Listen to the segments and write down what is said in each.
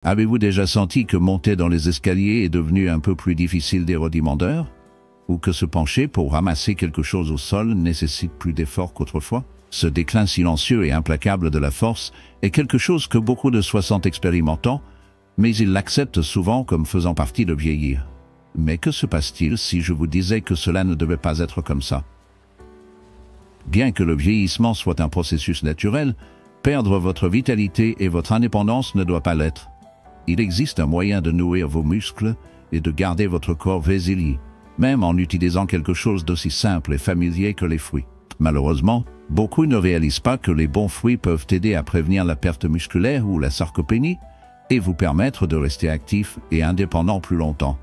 Avez-vous déjà senti que monter dans les escaliers est devenu un peu plus difficile des rudimentaires? Ou que se pencher pour ramasser quelque chose au sol nécessite plus d'efforts qu'autrefois? Ce déclin silencieux et implacable de la force est quelque chose que beaucoup de soi sentent expérimentant, mais ils l'acceptent souvent comme faisant partie de vieillir. Mais que se passe-t-il si je vous disais que cela ne devait pas être comme ça? Bien que le vieillissement soit un processus naturel, perdre votre vitalité et votre indépendance ne doit pas l'être. Il existe un moyen de nourrir vos muscles et de garder votre corps résilient, même en utilisant quelque chose d'aussi simple et familier que les fruits. Malheureusement, beaucoup ne réalisent pas que les bons fruits peuvent aider à prévenir la perte musculaire ou la sarcopénie et vous permettre de rester actif et indépendant plus longtemps.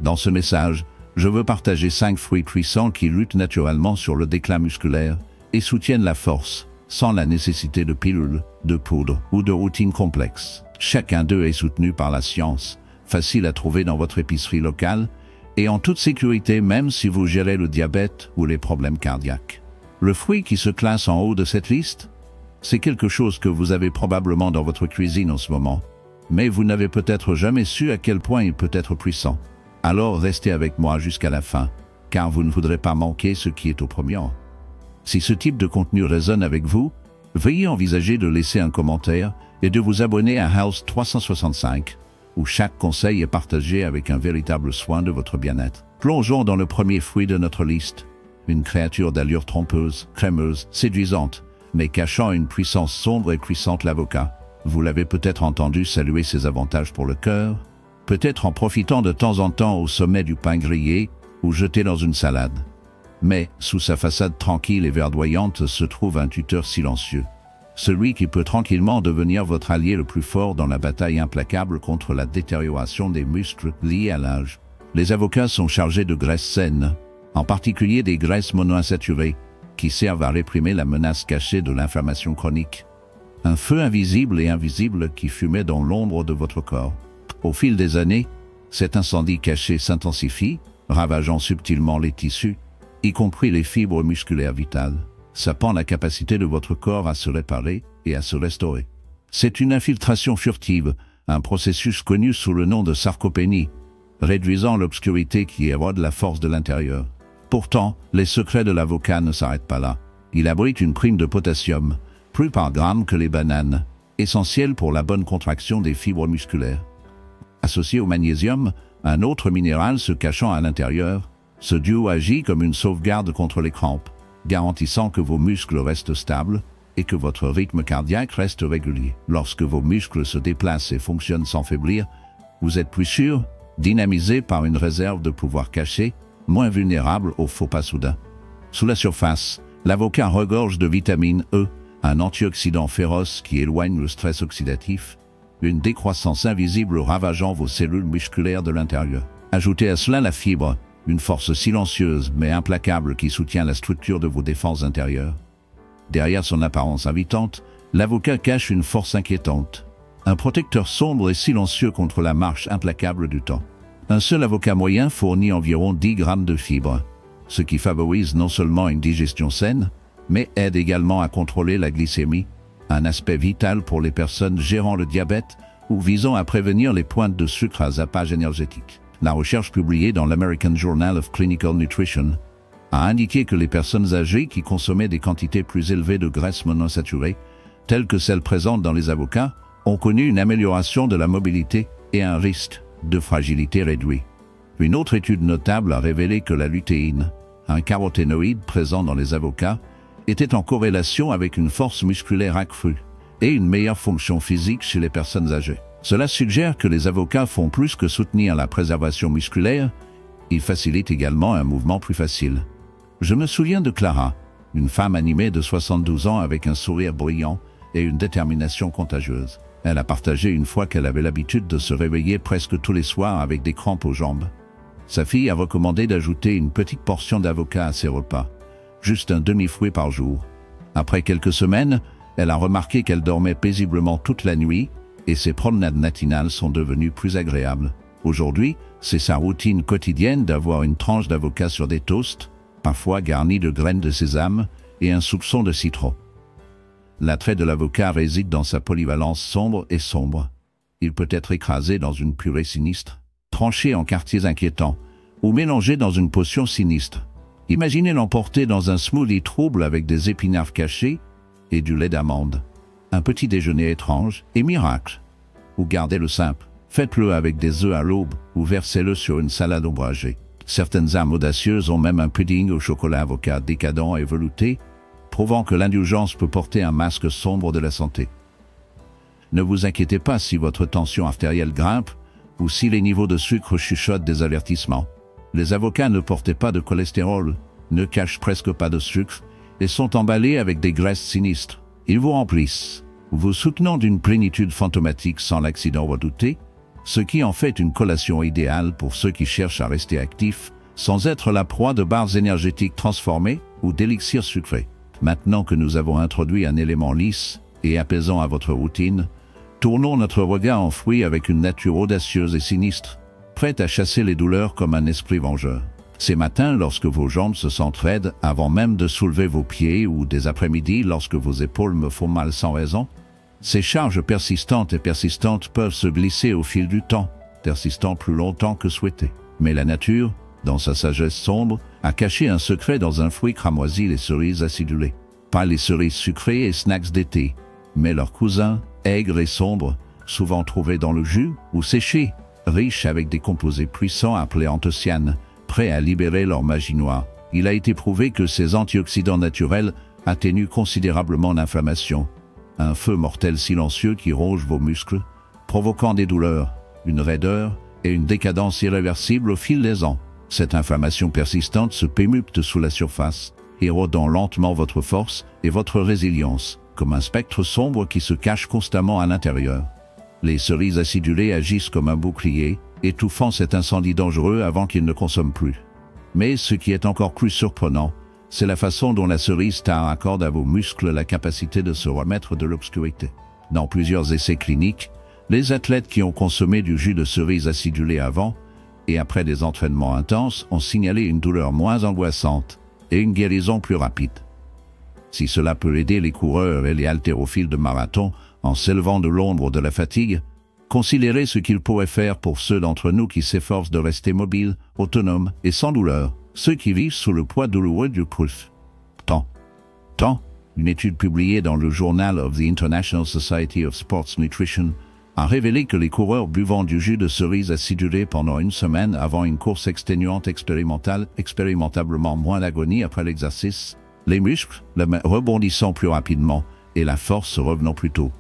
Dans ce message, je veux partager 5 fruits puissants qui luttent naturellement sur le déclin musculaire et soutiennent la force, sans la nécessité de pilules, de poudre ou de routines complexes. Chacun d'eux est soutenu par la science, facile à trouver dans votre épicerie locale et en toute sécurité même si vous gérez le diabète ou les problèmes cardiaques. Le fruit qui se classe en haut de cette liste, c'est quelque chose que vous avez probablement dans votre cuisine en ce moment, mais vous n'avez peut-être jamais su à quel point il peut être puissant. Alors restez avec moi jusqu'à la fin, car vous ne voudrez pas manquer ce qui est au premier rang. Si ce type de contenu résonne avec vous, veuillez envisager de laisser un commentaire et de vous abonner à House 365, où chaque conseil est partagé avec un véritable soin de votre bien-être. Plongeons dans le premier fruit de notre liste, une créature d'allure trompeuse, crémeuse, séduisante, mais cachant une puissance sombre et puissante, l'avocat. Vous l'avez peut-être entendu saluer ses avantages pour le cœur, peut-être en profitant de temps en temps au sommet du pain grillé ou jeté dans une salade. Mais, sous sa façade tranquille et verdoyante se trouve un tuteur silencieux. Celui qui peut tranquillement devenir votre allié le plus fort dans la bataille implacable contre la détérioration des muscles liés à l'âge. Les avocats sont chargés de graisses saines, en particulier des graisses monoinsaturées, qui servent à réprimer la menace cachée de l'inflammation chronique. Un feu invisible et invisible qui fumait dans l'ombre de votre corps. Au fil des années, cet incendie caché s'intensifie, ravageant subtilement les tissus, y compris les fibres musculaires vitales, sapant la capacité de votre corps à se réparer et à se restaurer. C'est une infiltration furtive, un processus connu sous le nom de sarcopénie, réduisant l'obscurité qui érode la force de l'intérieur. Pourtant, les secrets de l'avocat ne s'arrêtent pas là. Il abrite une prime de potassium, plus par gramme que les bananes, essentielle pour la bonne contraction des fibres musculaires. Associé au magnésium, un autre minéral se cachant à l'intérieur, ce duo agit comme une sauvegarde contre les crampes, garantissant que vos muscles restent stables et que votre rythme cardiaque reste régulier. Lorsque vos muscles se déplacent et fonctionnent sans faiblir, vous êtes plus sûr, dynamisé par une réserve de pouvoir caché, moins vulnérable aux faux pas soudains. Sous la surface, l'avocat regorge de vitamine E, un antioxydant féroce qui éloigne le stress oxydatif, une décroissance invisible ravageant vos cellules musculaires de l'intérieur. Ajoutez à cela la fibre, une force silencieuse mais implacable qui soutient la structure de vos défenses intérieures. Derrière son apparence invitante, l'avocat cache une force inquiétante, un protecteur sombre et silencieux contre la marche implacable du temps. Un seul avocat moyen fournit environ 10 grammes de fibres, ce qui favorise non seulement une digestion saine, mais aide également à contrôler la glycémie, un aspect vital pour les personnes gérant le diabète ou visant à prévenir les pointes de sucre à zappage énergétique. La recherche publiée dans l'American Journal of Clinical Nutrition a indiqué que les personnes âgées qui consommaient des quantités plus élevées de graisses monoinsaturées, telles que celles présentes dans les avocats, ont connu une amélioration de la mobilité et un risque de fragilité réduit. Une autre étude notable a révélé que la lutéine, un caroténoïde présent dans les avocats, était en corrélation avec une force musculaire accrue et une meilleure fonction physique chez les personnes âgées. Cela suggère que les avocats font plus que soutenir la préservation musculaire, ils facilitent également un mouvement plus facile. Je me souviens de Clara, une femme animée de 72 ans avec un sourire brillant et une détermination contagieuse. Elle a partagé une fois qu'elle avait l'habitude de se réveiller presque tous les soirs avec des crampes aux jambes. Sa fille a recommandé d'ajouter une petite portion d'avocat à ses repas, juste un demi-fruit par jour. Après quelques semaines, elle a remarqué qu'elle dormait paisiblement toute la nuit et ses promenades matinales sont devenues plus agréables. Aujourd'hui, c'est sa routine quotidienne d'avoir une tranche d'avocat sur des toasts, parfois garnie de graines de sésame et un soupçon de citron. L'attrait de l'avocat réside dans sa polyvalence sombre et sombre. Il peut être écrasé dans une purée sinistre, tranché en quartiers inquiétants, ou mélangé dans une potion sinistre. Imaginez l'emporter dans un smoothie trouble avec des épinards cachés et du lait d'amande. Un petit déjeuner étrange et miracle. Ou gardez-le simple. Faites-le avec des œufs à l'aube ou versez-le sur une salade ombragée. Certaines âmes audacieuses ont même un pudding au chocolat avocat décadent et velouté, prouvant que l'indulgence peut porter un masque sombre de la santé. Ne vous inquiétez pas si votre tension artérielle grimpe ou si les niveaux de sucre chuchotent des avertissements. Les avocats ne portaient pas de cholestérol, ne cachent presque pas de sucre et sont emballés avec des graisses sinistres. Ils vous remplissent, vous soutenant d'une plénitude fantomatique sans l'accident redouté, ce qui en fait une collation idéale pour ceux qui cherchent à rester actifs sans être la proie de barres énergétiques transformées ou d'élixirs sucrés. Maintenant que nous avons introduit un élément lisse et apaisant à votre routine, tournons notre regard en fruit avec une nature audacieuse et sinistre, prête à chasser les douleurs comme un esprit vengeur. Ces matins, lorsque vos jambes se sentent raides avant même de soulever vos pieds, ou des après-midi lorsque vos épaules me font mal sans raison, ces charges persistantes et persistantes peuvent se glisser au fil du temps, persistant plus longtemps que souhaité. Mais la nature, dans sa sagesse sombre, a caché un secret dans un fruit cramoisi, les cerises acidulées. Pas les cerises sucrées et snacks d'été, mais leurs cousins, aigres et sombres, souvent trouvés dans le jus ou séchés, riches avec des composés puissants appelés anthocyanes, prêts à libérer leur magie noire. Il a été prouvé que ces antioxydants naturels atténuent considérablement l'inflammation, un feu mortel silencieux qui ronge vos muscles, provoquant des douleurs, une raideur et une décadence irréversible au fil des ans. Cette inflammation persistante se pémupte sous la surface, érodant lentement votre force et votre résilience, comme un spectre sombre qui se cache constamment à l'intérieur. Les cerises acidulées agissent comme un bouclier, étouffant cet incendie dangereux avant qu'il ne consomme plus. Mais ce qui est encore plus surprenant, c'est la façon dont la cerise star accorde à vos muscles la capacité de se remettre de l'obscurité. Dans plusieurs essais cliniques, les athlètes qui ont consommé du jus de cerise acidulé avant et après des entraînements intenses ont signalé une douleur moins angoissante et une guérison plus rapide. Si cela peut aider les coureurs et les haltérophiles de marathon en s'élevant de l'ombre de la fatigue, considérez ce qu'il pourrait faire pour ceux d'entre nous qui s'efforcent de rester mobiles, autonomes et sans douleur, ceux qui vivent sous le poids douloureux du pulse. Une étude publiée dans le Journal of the International Society of Sports Nutrition a révélé que les coureurs buvant du jus de cerise acidulé pendant une semaine avant une course exténuante expérimentablement moins d'agonie après l'exercice, les muscles rebondissant plus rapidement et la force revenant plus tôt.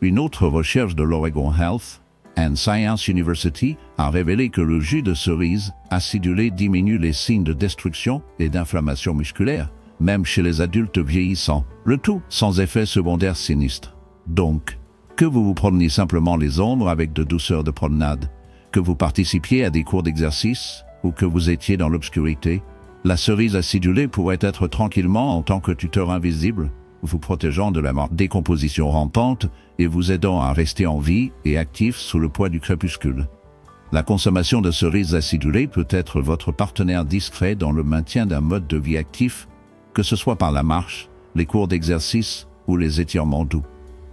Une autre recherche de l'Oregon Health and Science University a révélé que le jus de cerise acidulé diminue les signes de destruction et d'inflammation musculaire, même chez les adultes vieillissants, le tout sans effet secondaire sinistre. Donc, que vous vous promeniez simplement les ombres avec de douceur de promenade, que vous participiez à des cours d'exercice ou que vous étiez dans l'obscurité, la cerise acidulée pourrait être tranquillement en tant que tuteur invisible, vous protégeant de la décomposition rampante et vous aidant à rester en vie et actif sous le poids du crépuscule. La consommation de cerises acidulées peut être votre partenaire discret dans le maintien d'un mode de vie actif, que ce soit par la marche, les cours d'exercice ou les étirements doux.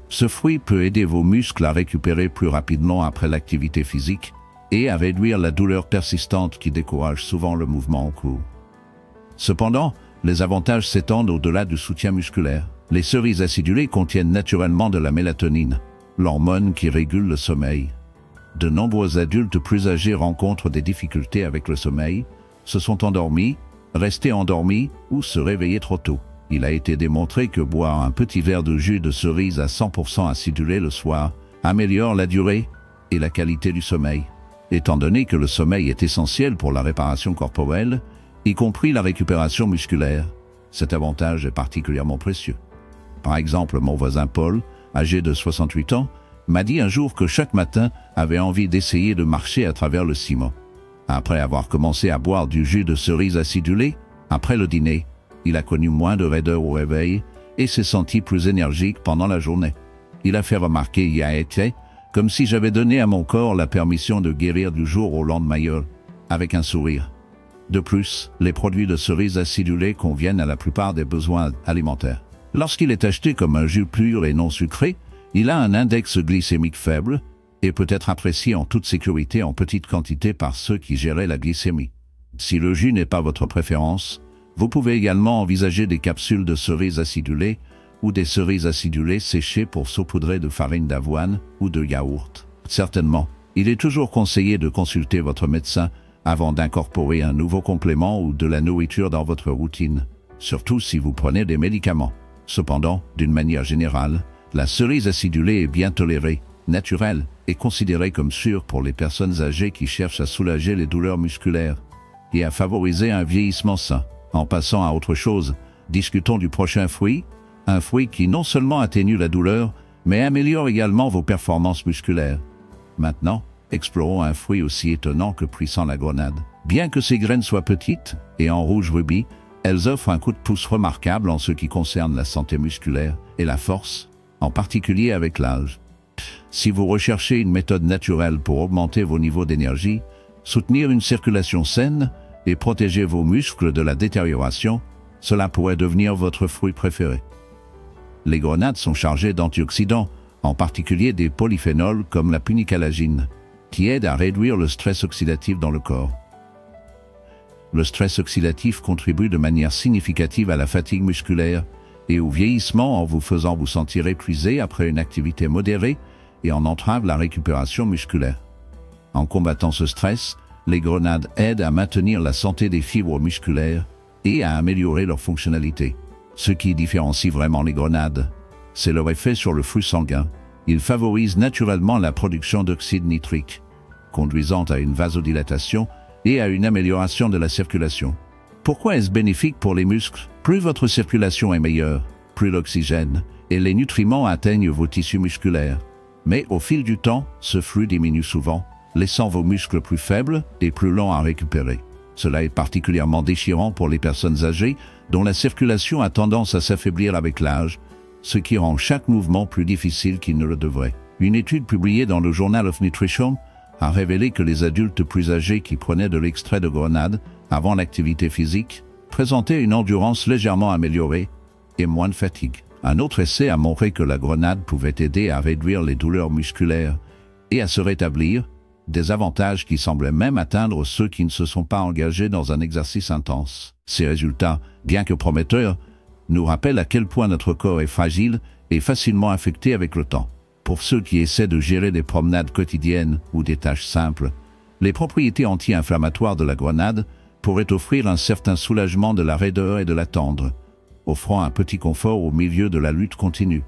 Ce fruit peut aider vos muscles à récupérer plus rapidement après l'activité physique et à réduire la douleur persistante qui décourage souvent le mouvement en cours. Cependant, les avantages s'étendent au-delà du soutien musculaire. Les cerises acidulées contiennent naturellement de la mélatonine, l'hormone qui régule le sommeil. De nombreux adultes plus âgés rencontrent des difficultés avec le sommeil, se sont endormis, restés endormis ou se réveillés trop tôt. Il a été démontré que boire un petit verre de jus de cerise à 100% acidulé le soir améliore la durée et la qualité du sommeil. Étant donné que le sommeil est essentiel pour la réparation corporelle, y compris la récupération musculaire, cet avantage est particulièrement précieux. Par exemple, mon voisin Paul, âgé de 68 ans, m'a dit un jour que chaque matin avait envie d'essayer de marcher à travers le ciment. Après avoir commencé à boire du jus de cerise acidulé, après le dîner, il a connu moins de raideur au réveil et s'est senti plus énergique pendant la journée. Il a fait remarquer il y a été, comme si j'avais donné à mon corps la permission de guérir du jour au lendemain, avec un sourire. De plus, les produits de cerise acidulée conviennent à la plupart des besoins alimentaires. Lorsqu'il est acheté comme un jus pur et non sucré, il a un index glycémique faible, et peut être apprécié en toute sécurité en petite quantité par ceux qui géraient la glycémie. Si le jus n'est pas votre préférence, vous pouvez également envisager des capsules de cerises acidulées ou des cerises acidulées séchées pour saupoudrer de farine d'avoine ou de yaourt. Certainement, il est toujours conseillé de consulter votre médecin avant d'incorporer un nouveau complément ou de la nourriture dans votre routine, surtout si vous prenez des médicaments. Cependant, d'une manière générale, la cerise acidulée est bien tolérée, naturelle et considérée comme sûre pour les personnes âgées qui cherchent à soulager les douleurs musculaires et à favoriser un vieillissement sain. En passant à autre chose, discutons du prochain fruit, un fruit qui non seulement atténue la douleur, mais améliore également vos performances musculaires. Maintenant, explorons un fruit aussi étonnant que puissant, la grenade. Bien que ses graines soient petites et en rouge rubis, elles offrent un coup de pouce remarquable en ce qui concerne la santé musculaire et la force, en particulier avec l'âge. Si vous recherchez une méthode naturelle pour augmenter vos niveaux d'énergie, soutenir une circulation saine et protéger vos muscles de la détérioration, cela pourrait devenir votre fruit préféré. Les grenades sont chargées d'antioxydants, en particulier des polyphénols comme la punicalagine, qui aident à réduire le stress oxydatif dans le corps. Le stress oxydatif contribue de manière significative à la fatigue musculaire et au vieillissement en vous faisant vous sentir épuisé après une activité modérée et en entrave la récupération musculaire. En combattant ce stress, les grenades aident à maintenir la santé des fibres musculaires et à améliorer leur fonctionnalité. Ce qui différencie vraiment les grenades, c'est leur effet sur le flux sanguin. Ils favorisent naturellement la production d'oxyde nitrique, conduisant à une vasodilatation et à une amélioration de la circulation. Pourquoi est-ce bénéfique pour les muscles? Plus votre circulation est meilleure, plus l'oxygène et les nutriments atteignent vos tissus musculaires. Mais au fil du temps, ce flux diminue souvent, laissant vos muscles plus faibles et plus lents à récupérer. Cela est particulièrement déchirant pour les personnes âgées dont la circulation a tendance à s'affaiblir avec l'âge, ce qui rend chaque mouvement plus difficile qu'il ne le devrait. Une étude publiée dans le Journal of Nutrition a révélé que les adultes plus âgés qui prenaient de l'extrait de grenade avant l'activité physique présentaient une endurance légèrement améliorée et moins de fatigue. Un autre essai a montré que la grenade pouvait aider à réduire les douleurs musculaires et à se rétablir, des avantages qui semblaient même atteindre ceux qui ne se sont pas engagés dans un exercice intense. Ces résultats, bien que prometteurs, nous rappellent à quel point notre corps est fragile et facilement affecté avec le temps. Pour ceux qui essaient de gérer des promenades quotidiennes ou des tâches simples, les propriétés anti-inflammatoires de la grenade pourraient offrir un certain soulagement de la raideur et de la tendre, offrant un petit confort au milieu de la lutte continue.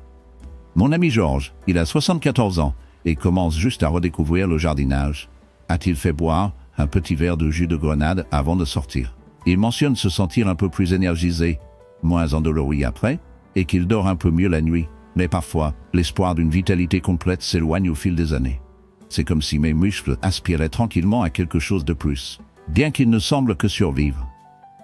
Mon ami Georges, il a 74 ans et commence juste à redécouvrir le jardinage. A-t-il fait boire un petit verre de jus de grenade avant de sortir? Il mentionne se sentir un peu plus énergisé, moins endolori après, et qu'il dort un peu mieux la nuit. Mais parfois, l'espoir d'une vitalité complète s'éloigne au fil des années. C'est comme si mes muscles aspiraient tranquillement à quelque chose de plus, bien qu'il ne semble que survivre.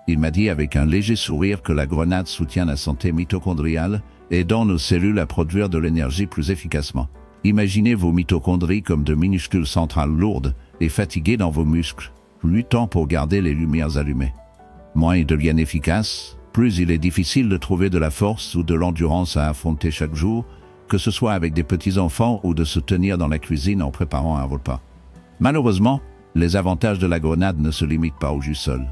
Il m'a dit avec un léger sourire que la grenade soutient la santé mitochondriale, aidant nos cellules à produire de l'énergie plus efficacement. Imaginez vos mitochondries comme de minuscules centrales lourdes et fatiguées dans vos muscles, luttant pour garder les lumières allumées. Moins ils deviennent efficaces, plus il est difficile de trouver de la force ou de l'endurance à affronter chaque jour, que ce soit avec des petits-enfants ou de se tenir dans la cuisine en préparant un repas. Malheureusement, les avantages de la grenade ne se limitent pas au jus seul.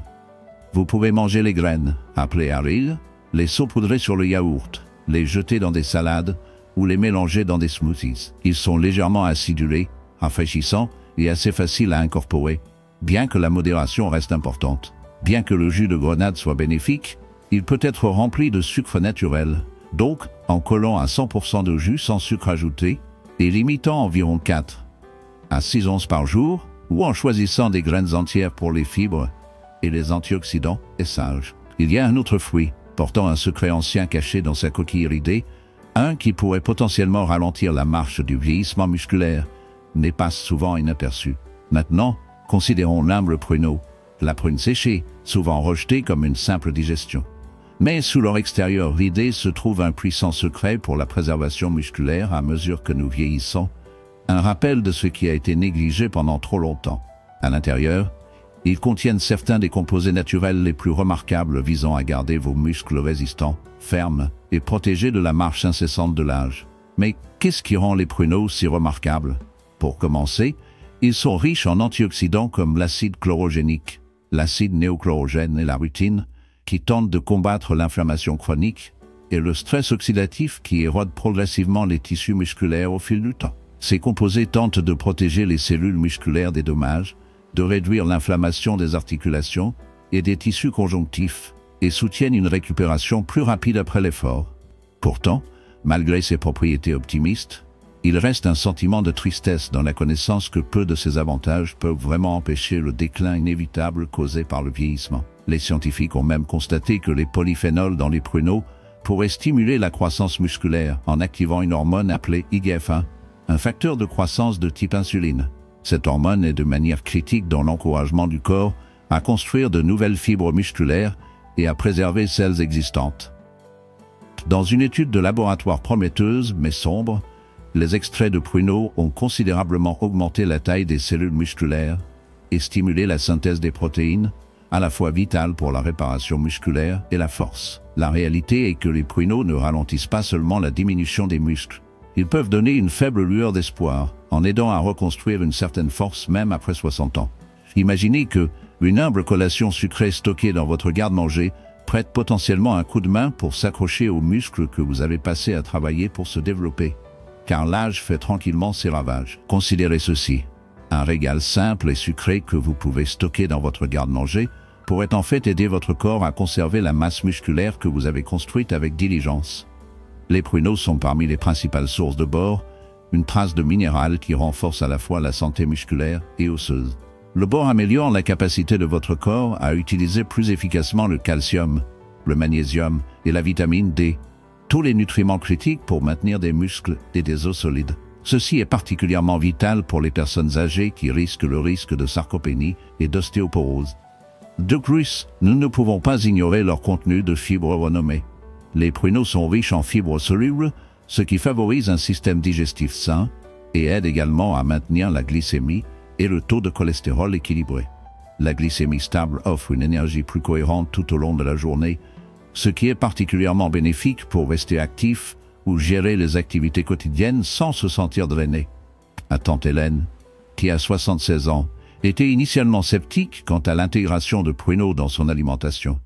Vous pouvez manger les graines, appelées haril, les saupoudrer sur le yaourt, les jeter dans des salades ou les mélanger dans des smoothies. Ils sont légèrement acidulés, rafraîchissants et assez faciles à incorporer, bien que la modération reste importante. Bien que le jus de grenade soit bénéfique, il peut être rempli de sucre naturel. Donc, en collant à 100% de jus sans sucre ajouté et limitant environ 4 à 6 onces par jour, ou en choisissant des graines entières pour les fibres et les antioxydants, est sage. Il y a un autre fruit, portant un secret ancien caché dans sa coquille iridée, un qui pourrait potentiellement ralentir la marche du vieillissement musculaire, mais passe souvent inaperçu. Maintenant, considérons l'humble pruneau, la prune séchée, souvent rejetée comme une simple digestion. Mais sous leur extérieur ridé se trouve un puissant secret pour la préservation musculaire à mesure que nous vieillissons, un rappel de ce qui a été négligé pendant trop longtemps. À l'intérieur, ils contiennent certains des composés naturels les plus remarquables visant à garder vos muscles résistants, fermes et protégés de la marche incessante de l'âge. Mais qu'est-ce qui rend les pruneaux si remarquables? Pour commencer, ils sont riches en antioxydants comme l'acide chlorogénique, l'acide néochlorogène et la rutine, qui tentent de combattre l'inflammation chronique, et le stress oxydatif qui érode progressivement les tissus musculaires au fil du temps. Ces composés tentent de protéger les cellules musculaires des dommages, de réduire l'inflammation des articulations et des tissus conjonctifs, et soutiennent une récupération plus rapide après l'effort. Pourtant, malgré ces propriétés optimistes, il reste un sentiment de tristesse dans la connaissance que peu de ces avantages peuvent vraiment empêcher le déclin inévitable causé par le vieillissement. Les scientifiques ont même constaté que les polyphénols dans les pruneaux pourraient stimuler la croissance musculaire en activant une hormone appelée IGF-1, un facteur de croissance de type insuline. Cette hormone est de manière critique dans l'encouragement du corps à construire de nouvelles fibres musculaires et à préserver celles existantes. Dans une étude de laboratoire prometteuse mais sombre, les extraits de pruneaux ont considérablement augmenté la taille des cellules musculaires et stimulé la synthèse des protéines, à la fois vitales pour la réparation musculaire et la force. La réalité est que les pruneaux ne ralentissent pas seulement la diminution des muscles. Ils peuvent donner une faible lueur d'espoir en aidant à reconstruire une certaine force même après 60 ans. Imaginez que une humble collation sucrée stockée dans votre garde-manger prête potentiellement un coup de main pour s'accrocher aux muscles que vous avez passé à travailler pour se développer. Car l'âge fait tranquillement ses ravages. Considérez ceci. Un régal simple et sucré que vous pouvez stocker dans votre garde-manger pourrait en fait aider votre corps à conserver la masse musculaire que vous avez construite avec diligence. Les pruneaux sont parmi les principales sources de bore, une trace de minéral qui renforce à la fois la santé musculaire et osseuse. Le bore améliore la capacité de votre corps à utiliser plus efficacement le calcium, le magnésium et la vitamine D, tous les nutriments critiques pour maintenir des muscles et des os solides. Ceci est particulièrement vital pour les personnes âgées qui risquent le risque de sarcopénie et d'ostéoporose. De plus, nous ne pouvons pas ignorer leur contenu de fibres renommées. Les pruneaux sont riches en fibres solubles, ce qui favorise un système digestif sain et aide également à maintenir la glycémie et le taux de cholestérol équilibré. La glycémie stable offre une énergie plus cohérente tout au long de la journée, ce qui est particulièrement bénéfique pour rester actif ou gérer les activités quotidiennes sans se sentir drainé. Ma tante Hélène, qui a 76 ans, était initialement sceptique quant à l'intégration de pruneaux dans son alimentation.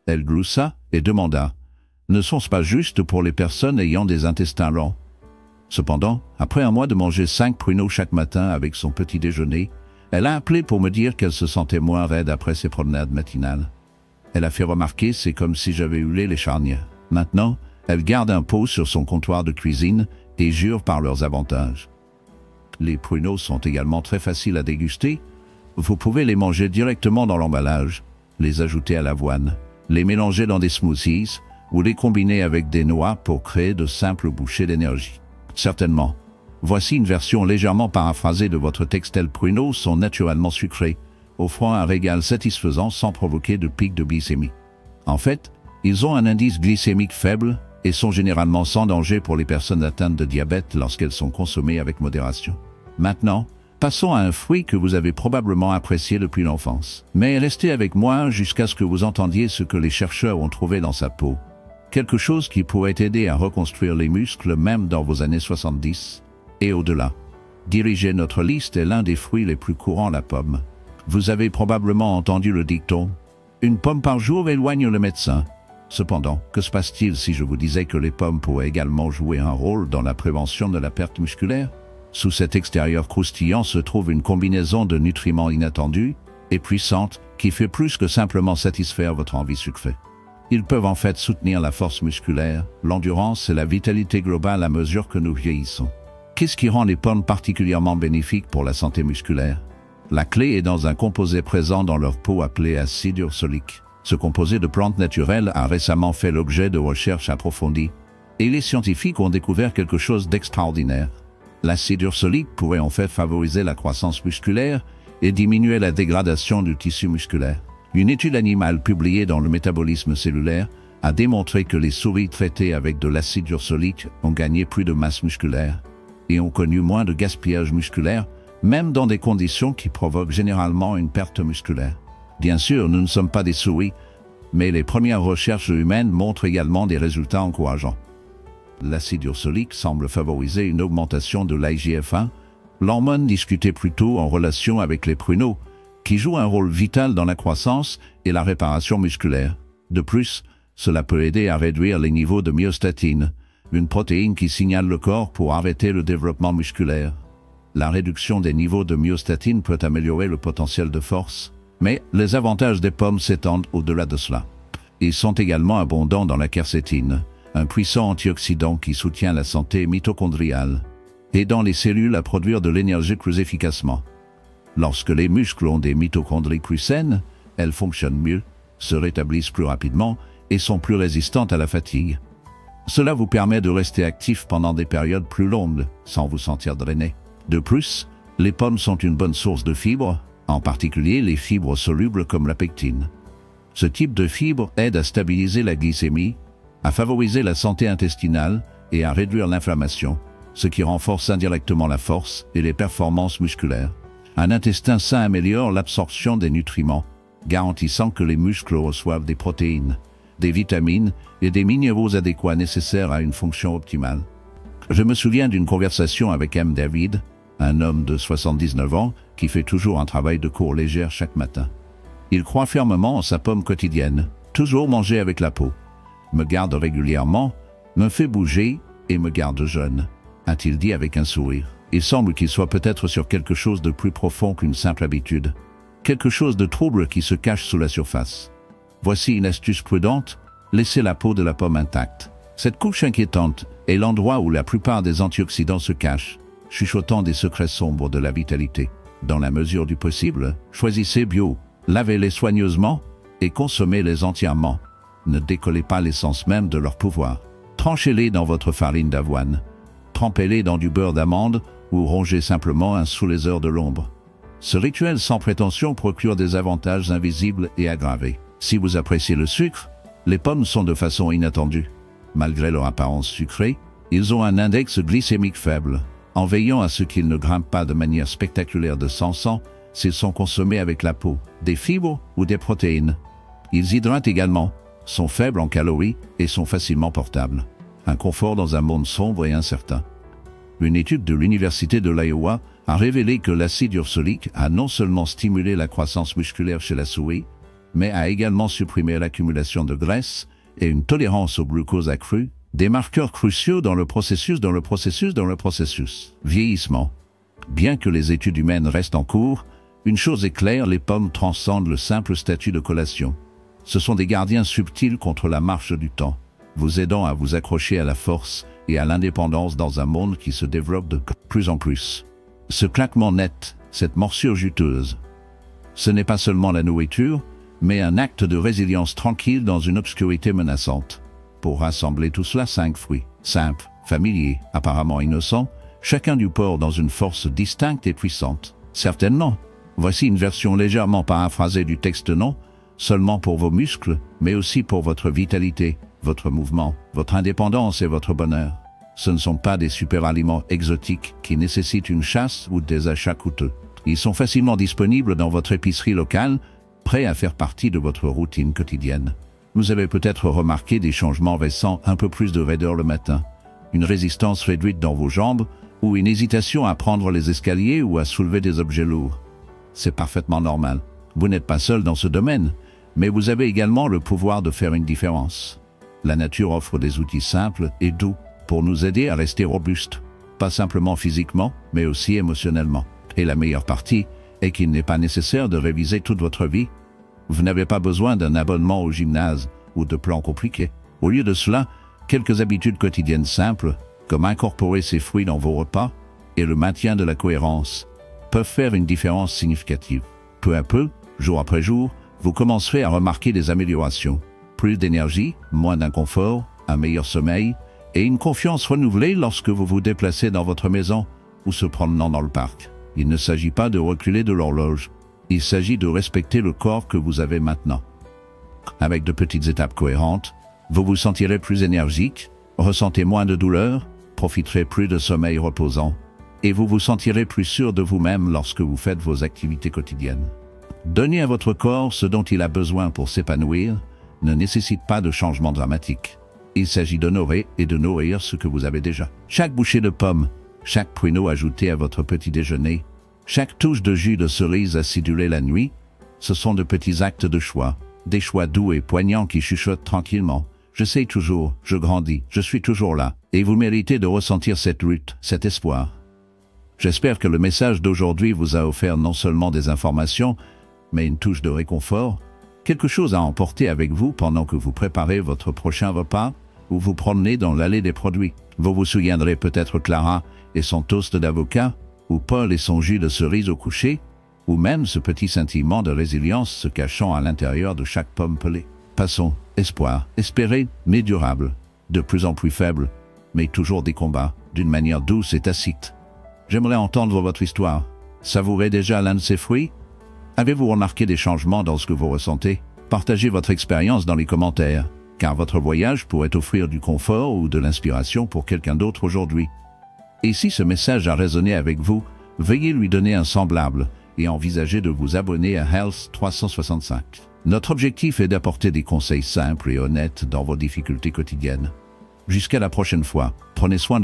Elle gloussa et demanda « Ne sont-ce pas juste pour les personnes ayant des intestins lents ?» Cependant, après un mois de manger 5 pruneaux chaque matin avec son petit déjeuner, elle a appelé pour me dire qu'elle se sentait moins raide après ses promenades matinales. Elle a fait remarquer « C'est comme si j'avais hurlé les charnières ». Maintenant, elle garde un pot sur son comptoir de cuisine et jure par leurs avantages. Les pruneaux sont également très faciles à déguster. Vous pouvez les manger directement dans l'emballage, les ajouter à l'avoine, les mélanger dans des smoothies ou les combiner avec des noix pour créer de simples bouchées d'énergie. Certainement. Voici une version légèrement paraphrasée de votre textile. Pruneaux sont naturellement sucrés, offrant un régal satisfaisant sans provoquer de pic de glycémie. En fait, ils ont un indice glycémique faible et sont généralement sans danger pour les personnes atteintes de diabète lorsqu'elles sont consommées avec modération. Maintenant, passons à un fruit que vous avez probablement apprécié depuis l'enfance. Mais restez avec moi jusqu'à ce que vous entendiez ce que les chercheurs ont trouvé dans sa peau. Quelque chose qui pourrait aider à reconstruire les muscles même dans vos années 70 et au-delà. Diriger notre liste est l'un des fruits les plus courants, la pomme. Vous avez probablement entendu le dicton « Une pomme par jour éloigne le médecin ». Cependant, que se passe-t-il si je vous disais que les pommes pourraient également jouer un rôle dans la prévention de la perte musculaire? Sous cet extérieur croustillant se trouve une combinaison de nutriments inattendus et puissante qui fait plus que simplement satisfaire votre envie sucrée. Ils peuvent en fait soutenir la force musculaire, l'endurance et la vitalité globale à mesure que nous vieillissons. Qu'est-ce qui rend les pommes particulièrement bénéfiques pour la santé musculaire? La clé est dans un composé présent dans leur peau appelé acide ursolique. Ce composé de plantes naturelles a récemment fait l'objet de recherches approfondies, et les scientifiques ont découvert quelque chose d'extraordinaire. L'acide ursolique pourrait en fait favoriser la croissance musculaire et diminuer la dégradation du tissu musculaire. Une étude animale publiée dans le métabolisme cellulaire a démontré que les souris traitées avec de l'acide ursolique ont gagné plus de masse musculaire et ont connu moins de gaspillage musculaire, même dans des conditions qui provoquent généralement une perte musculaire. Bien sûr, nous ne sommes pas des souris, mais les premières recherches humaines montrent également des résultats encourageants. L'acide ursolique semble favoriser une augmentation de l'IGF-1, L'hormone discutée plus tôt en relation avec les pruneaux, qui joue un rôle vital dans la croissance et la réparation musculaire. De plus, cela peut aider à réduire les niveaux de myostatine, une protéine qui signale le corps pour arrêter le développement musculaire. La réduction des niveaux de myostatine peut améliorer le potentiel de force, mais les avantages des pommes s'étendent au-delà de cela. Ils sont également abondants dans la quercétine, un puissant antioxydant qui soutient la santé mitochondriale, aidant les cellules à produire de l'énergie plus efficacement. Lorsque les muscles ont des mitochondries plus saines, elles fonctionnent mieux, se rétablissent plus rapidement et sont plus résistantes à la fatigue. Cela vous permet de rester actif pendant des périodes plus longues, sans vous sentir drainé. De plus, les pommes sont une bonne source de fibres, en particulier les fibres solubles comme la pectine. Ce type de fibre aide à stabiliser la glycémie, à favoriser la santé intestinale et à réduire l'inflammation, ce qui renforce indirectement la force et les performances musculaires. Un intestin sain améliore l'absorption des nutriments, garantissant que les muscles reçoivent des protéines, des vitamines et des minéraux adéquats nécessaires à une fonction optimale. Je me souviens d'une conversation avec M. David, un homme de 79 ans qui fait toujours un travail de cours légère chaque matin. Il croit fermement en sa pomme quotidienne, toujours manger avec la peau, me garde régulièrement, me fait bouger et me garde jeune, a-t-il dit avec un sourire. Il semble qu'il soit peut-être sur quelque chose de plus profond qu'une simple habitude, quelque chose de trouble qui se cache sous la surface. Voici une astuce prudente, laissez la peau de la pomme intacte. Cette couche inquiétante est l'endroit où la plupart des antioxydants se cachent, chuchotant des secrets sombres de la vitalité. Dans la mesure du possible, choisissez bio, lavez-les soigneusement et consommez-les entièrement. Ne décollez pas l'essence même de leur pouvoir. Tranchez-les dans votre farine d'avoine. Trempez-les dans du beurre d'amande ou rongez simplement un sous les heures de l'ombre. Ce rituel sans prétention procure des avantages invisibles et aggravés. Si vous appréciez le sucre, les pommes sont de façon inattendue. Malgré leur apparence sucrée, ils ont un index glycémique faible. En veillant à ce qu'ils ne grimpent pas de manière spectaculaire de 100 s'ils sont consommés avec la peau, des fibres ou des protéines. Ils hydratent également, sont faibles en calories et sont facilement portables. Un confort dans un monde sombre et incertain. Une étude de l'Université de l'Iowa a révélé que l'acide ursolique a non seulement stimulé la croissance musculaire chez la souris, mais a également supprimé l'accumulation de graisse et une tolérance au glucose accru, des marqueurs cruciaux dans le processus vieillissement. Bien que les études humaines restent en cours, une chose est claire, les pommes transcendent le simple statut de collation. Ce sont des gardiens subtils contre la marche du temps, vous aidant à vous accrocher à la force et à l'indépendance dans un monde qui se développe de plus en plus. Ce claquement net, cette morsure juteuse, ce n'est pas seulement la nourriture, mais un acte de résilience tranquille dans une obscurité menaçante. Pour rassembler tout cela, 5 fruits, simples, familiers, apparemment innocents, chacun du porc dans une force distincte et puissante. Certainement, voici une version légèrement paraphrasée du texte non, seulement pour vos muscles, mais aussi pour votre vitalité, votre mouvement, votre indépendance et votre bonheur. Ce ne sont pas des super-aliments exotiques qui nécessitent une chasse ou des achats coûteux. Ils sont facilement disponibles dans votre épicerie locale, prêts à faire partie de votre routine quotidienne. Vous avez peut-être remarqué des changements récents, un peu plus de raideur le matin, une résistance réduite dans vos jambes ou une hésitation à prendre les escaliers ou à soulever des objets lourds. C'est parfaitement normal. Vous n'êtes pas seul dans ce domaine, mais vous avez également le pouvoir de faire une différence. La nature offre des outils simples et doux pour nous aider à rester robustes, pas simplement physiquement, mais aussi émotionnellement. Et la meilleure partie est qu'il n'est pas nécessaire de réviser toute votre vie. Vous n'avez pas besoin d'un abonnement au gymnase ou de plans compliqués. Au lieu de cela, quelques habitudes quotidiennes simples, comme incorporer ces fruits dans vos repas et le maintien de la cohérence, peuvent faire une différence significative. Peu à peu, jour après jour, vous commencerez à remarquer des améliorations. Plus d'énergie, moins d'inconfort, un meilleur sommeil et une confiance renouvelée lorsque vous vous déplacez dans votre maison ou se promenant dans le parc. Il ne s'agit pas de reculer de l'horloge. Il s'agit de respecter le corps que vous avez maintenant. Avec de petites étapes cohérentes, vous vous sentirez plus énergique, ressentez moins de douleur, profiterez plus de sommeil reposant, et vous vous sentirez plus sûr de vous-même lorsque vous faites vos activités quotidiennes. Donner à votre corps ce dont il a besoin pour s'épanouir ne nécessite pas de changement dramatique. Il s'agit d'honorer et de nourrir ce que vous avez déjà. Chaque bouchée de pomme, chaque pruneau ajouté à votre petit déjeuner, chaque touche de jus de cerise acidulé la nuit, ce sont de petits actes de choix, des choix doux et poignants qui chuchotent tranquillement. Je sais toujours, je grandis, je suis toujours là, et vous méritez de ressentir cette lutte, cet espoir. J'espère que le message d'aujourd'hui vous a offert non seulement des informations, mais une touche de réconfort, quelque chose à emporter avec vous pendant que vous préparez votre prochain repas ou vous promenez dans l'allée des produits. Vous vous souviendrez peut-être Clara et son toast d'avocat, ou Paul et son jus de cerise au coucher, ou même ce petit sentiment de résilience se cachant à l'intérieur de chaque pomme pelée. Passons, espoir, espéré, mais durable, de plus en plus faible, mais toujours des combats, d'une manière douce et tacite. J'aimerais entendre votre histoire. Savourez déjà l'un de ces fruits? Avez-vous remarqué des changements dans ce que vous ressentez? Partagez votre expérience dans les commentaires, car votre voyage pourrait offrir du confort ou de l'inspiration pour quelqu'un d'autre aujourd'hui. Et si ce message a résonné avec vous, veuillez lui donner un semblable et envisagez de vous abonner à Health 365. Notre objectif est d'apporter des conseils simples et honnêtes dans vos difficultés quotidiennes. Jusqu'à la prochaine fois, prenez soin de